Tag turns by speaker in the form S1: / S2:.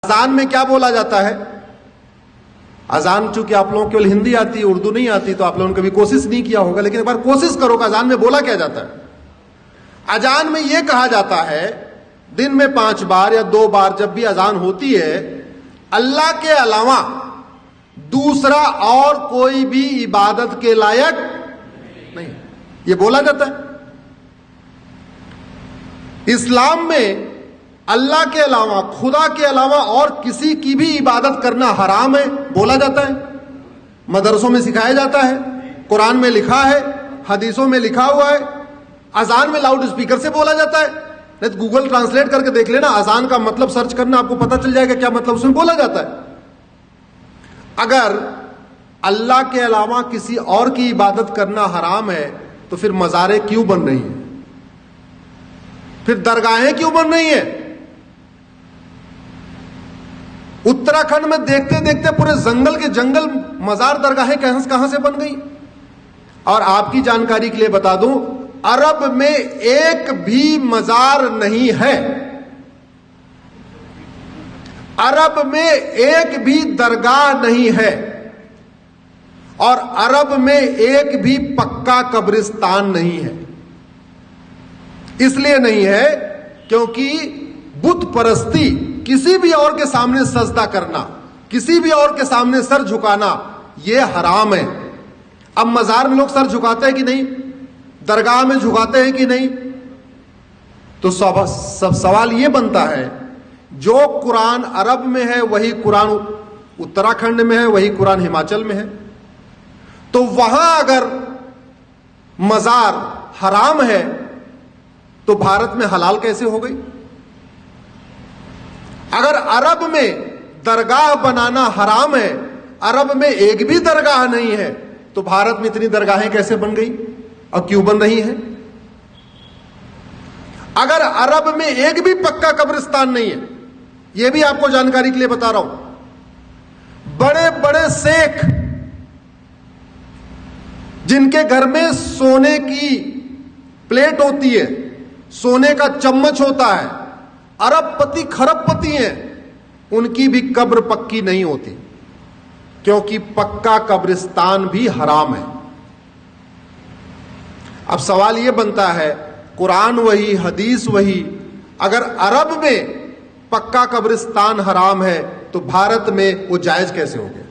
S1: अजान में क्या बोला जाता है? अजान चूंकि आप लोगों को केवल हिंदी आती है, उर्दू नहीं आती, तो आप लोगों ने कभी कोशिश नहीं किया होगा, लेकिन एक बार कोशिश करो कि अजान में बोला क्या जाता है। अजान में यह कहा जाता है दिन में 5 बार या 2 बार जब भी अजान होती है, अल्लाह के अलावा दूसरा और कोई भी इबादत के लायक नहीं, ये बोला जाता है। इस्लाम में अल्लाह के अलावा, खुदा के अलावा और किसी की भी इबादत करना हराम है, बोला जाता है। मदरसों में सिखाया जाता है, कुरान में लिखा है, हदीसों में लिखा हुआ है। अजान में लाउड स्पीकर से बोला जाता है, नहीं तो गूगल ट्रांसलेट करके देख लेना, अजान का मतलब सर्च करना, आपको पता चल जाएगा क्या मतलब उसमें बोला जाता है। अगर अल्लाह के अलावा किसी और की इबादत करना हराम है, तो फिर मज़ारें क्यों बन रही हैं, फिर दरगाहें क्यों बन रही हैं? उत्तराखंड में देखते देखते पूरे जंगल के जंगल मजार दरगाहें कहां से बन गई। और आपकी जानकारी के लिए बता दूं, अरब में एक भी मजार नहीं है, अरब में एक भी दरगाह नहीं है, और अरब में एक भी पक्का कब्रिस्तान नहीं है। इसलिए नहीं है क्योंकि बुत परस्ती, किसी भी और के सामने सजदा करना, किसी भी और के सामने सर झुकाना, यह हराम है। अब मजार में लोग सर झुकाते हैं कि नहीं, दरगाह में झुकाते हैं कि नहीं, तो सब सवाल यह बनता है, जो कुरान अरब में है वही कुरान उत्तराखंड में है, वही कुरान हिमाचल में है, तो वहां अगर मजार हराम है तो भारत में हलाल कैसे हो गई? अगर अरब में दरगाह बनाना हराम है, अरब में एक भी दरगाह नहीं है, तो भारत में इतनी दरगाहें कैसे बन गई और क्यों बन रही हैं? अगर अरब में एक भी पक्का कब्रिस्तान नहीं है, यह भी आपको जानकारी के लिए बता रहा हूं, बड़े बड़े शेख जिनके घर में सोने की प्लेट होती है, सोने का चम्मच होता है, अरबपति खरबपति हैं, उनकी भी कब्र पक्की नहीं होती, क्योंकि पक्का कब्रिस्तान भी हराम है। अब सवाल यह बनता है, कुरान वही, हदीस वही, अगर अरब में पक्का कब्रिस्तान हराम है तो भारत में वो जायज कैसे हो गया?